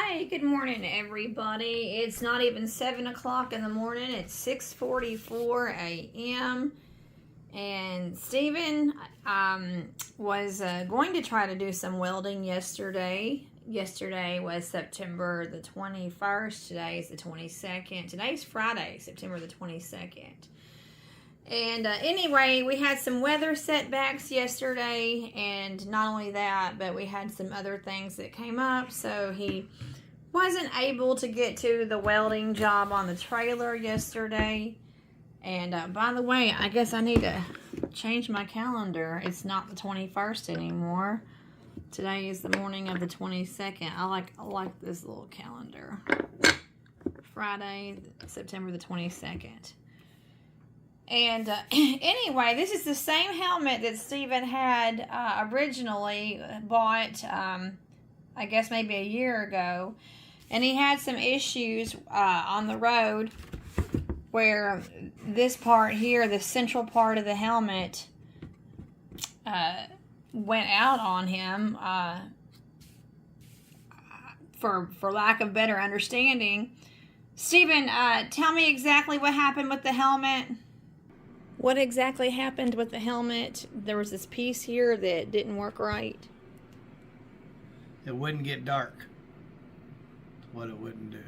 Hi, good morning, everybody. It's not even 7 o'clock in the morning. It's 6:44 a.m. And Stephen was going to try to do some welding yesterday. Yesterday was September the 21st. Today is the 22nd. Today's Friday, September the 22nd. And anyway, we had some weather setbacks yesterday, and not only that, but we had some other things that came up, so he wasn't able to get to the welding job on the trailer yesterday. And by the way, I guess I need to change my calendar. It's not the 21st anymore. Today is the morning of the 22nd. I like this little calendar. Friday, September the 22nd. And anyway, this is the same helmet that Stephen had originally bought, I guess maybe a year ago. And he had some issues on the road where this part here, the central part of the helmet, went out on him for lack of better understanding. Stephen, tell me exactly what happened with the helmet. What exactly happened with the helmet? There was this piece here that didn't work right. It wouldn't get dark. What it wouldn't do.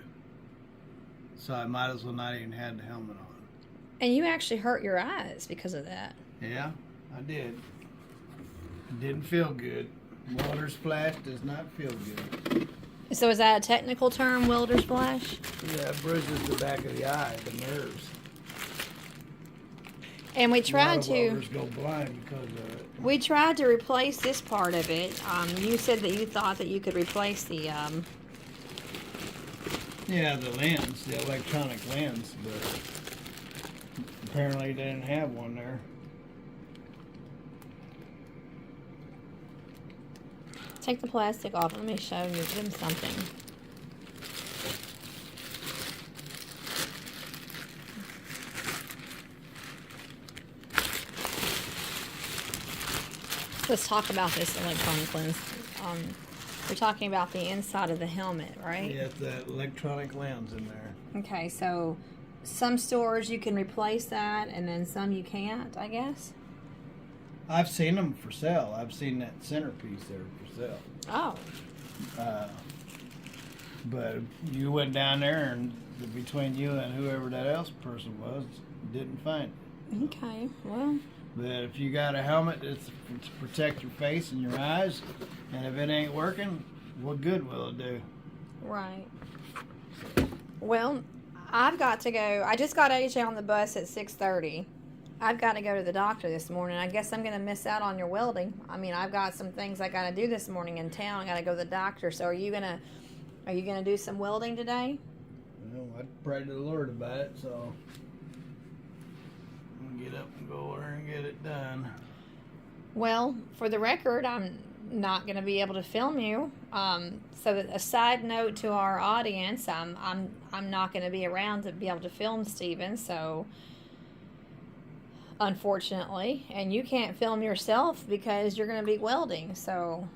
So I might as well not even have the helmet on. And you actually hurt your eyes because of that. Yeah, I did. It didn't feel good. Welder splash does not feel good. So is that a technical term, welder splash? Yeah, it bruises the back of the eye, the nerves. And we tried to. Welders go blind because of it. We tried to replace this part of it. You said that you thought that you could replace the. Yeah, the lens, the electronic lens, but apparently they didn't have one there. Take the plastic off. Let me show you them something. Let's talk about this electronic lens. We're talking about the inside of the helmet, right? Yeah, that electronic lens in there. Okay, so some stores you can replace that, and then some you can't, I guess. I've seen them for sale. I've seen that centerpiece there for sale. Oh. But you went down there, and between you and whoever that else person was, didn't find it. Okay, well. But if you got a helmet that's to protect your face and your eyes, and if it ain't working, what good will it do? Right. Well, I've got to go. I just got AJ on the bus at 6:30. I've got to go to the doctor this morning. I guess I'm going to miss out on your welding. I mean, I've got some things I got to do this morning in town. I got to go to the doctor. So are you gonna do some welding today? Well, I prayed to the Lord about it, so get up and go over and get it done. Well, for the record, I'm not going to be able to film you. So that a side note to our audience, I'm not going to be around to be able to film Stephen. So unfortunately, and you can't film yourself because you're going to be welding. So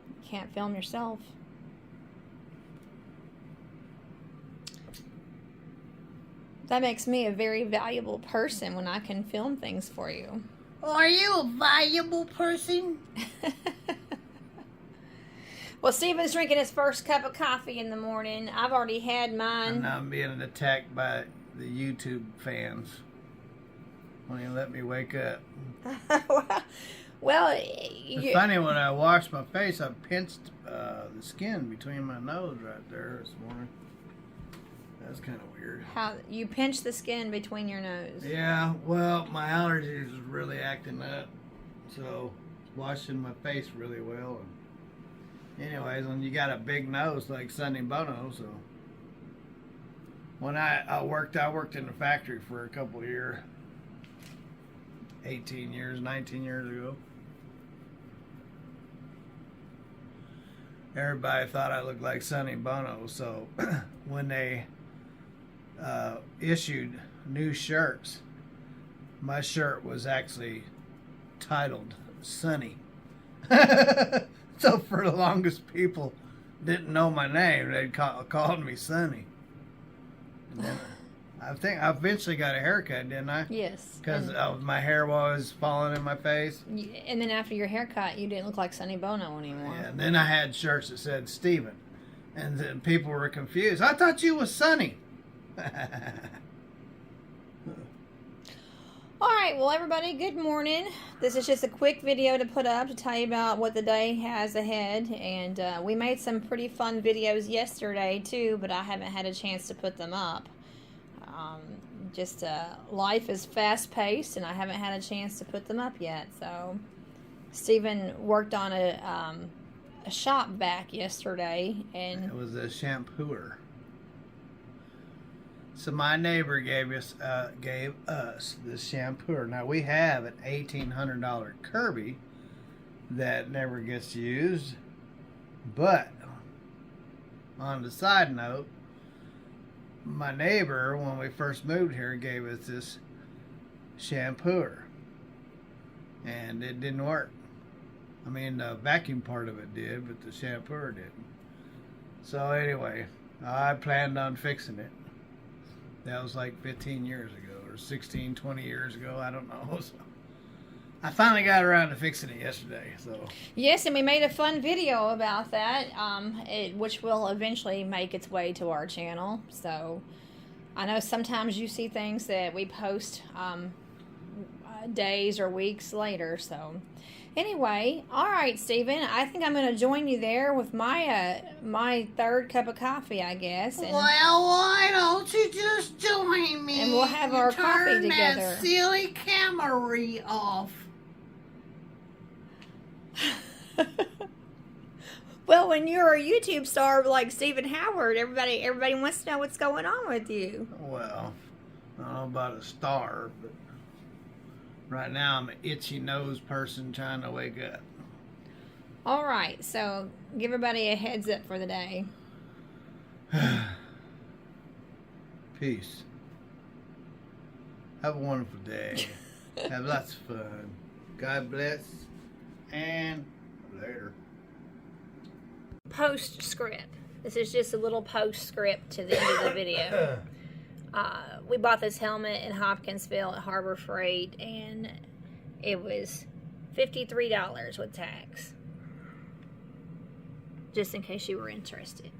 you can't film yourself. That makes me a very valuable person when I can film things for you. Are you a valuable person? Well, Stephen's drinking his first cup of coffee in the morning. I've already had mine. And I'm being attacked by the YouTube fans. Won't even let me wake up. Well, it's funny, when I washed my face, I pinched the skin between my nose right there this morning. That's kind of weird. How you pinch the skin between your nose? Yeah, well, my allergies is really acting up, so washing my face really well. And anyways, when you got a big nose like Sonny Bono, so when I worked in the factory for a couple of years, 18 years, 19 years ago. Everybody thought I looked like Sonny Bono, so when they issued new shirts, my shirt was actually titled Sonny. So for the longest, people didn't know my name. They called me Sonny. And then I think I eventually got a haircut, didn't I? Yes. Because my hair was falling in my face. And then after your haircut, you didn't look like Sonny Bono anymore. Yeah, and then I had shirts that said Steven. And then people were confused. I thought you was Sonny. All right, well, everybody, good morning. This is just a quick video to put up to tell you about what the day has ahead. And we made some pretty fun videos yesterday, too, but I haven't had a chance to put them up. Life is fast-paced, and I haven't had a chance to put them up yet. So, Stephen worked on a shop vac yesterday, and it was a shampooer. So my neighbor gave us this shampooer. Now we have an $1,800 Kirby that never gets used, but on the side note, my neighbor, when we first moved here, gave us this shampooer, and it didn't work. I mean, the vacuum part of it did, but the shampooer didn't. So anyway, I planned on fixing it. That was like 15 years ago, or 16, 20 years ago. I don't know. So I finally got around to fixing it yesterday. So yes, and we made a fun video about that, which will eventually make its way to our channel. So I know sometimes you see things that we post days or weeks later. So anyway, all right, Stephen, I think I'm going to join you there with my my third cup of coffee, I guess. And, well, why don't you just join me? And we'll have our coffee together. Turn that silly camera off. Well, when you're a YouTube star like Stephen Howard, everybody wants to know what's going on with you. Well, I don't know about a star, but right now I'm an itchy nose person trying to wake up. All right, so give everybody a heads up for the day. Peace. Have a wonderful day. Have lots of fun. God bless. And later. Postscript. This is just a little postscript to the end of the video. We bought this helmet in Hopkinsville at Harbor Freight, and it was $53 with tax. Just in case you were interested.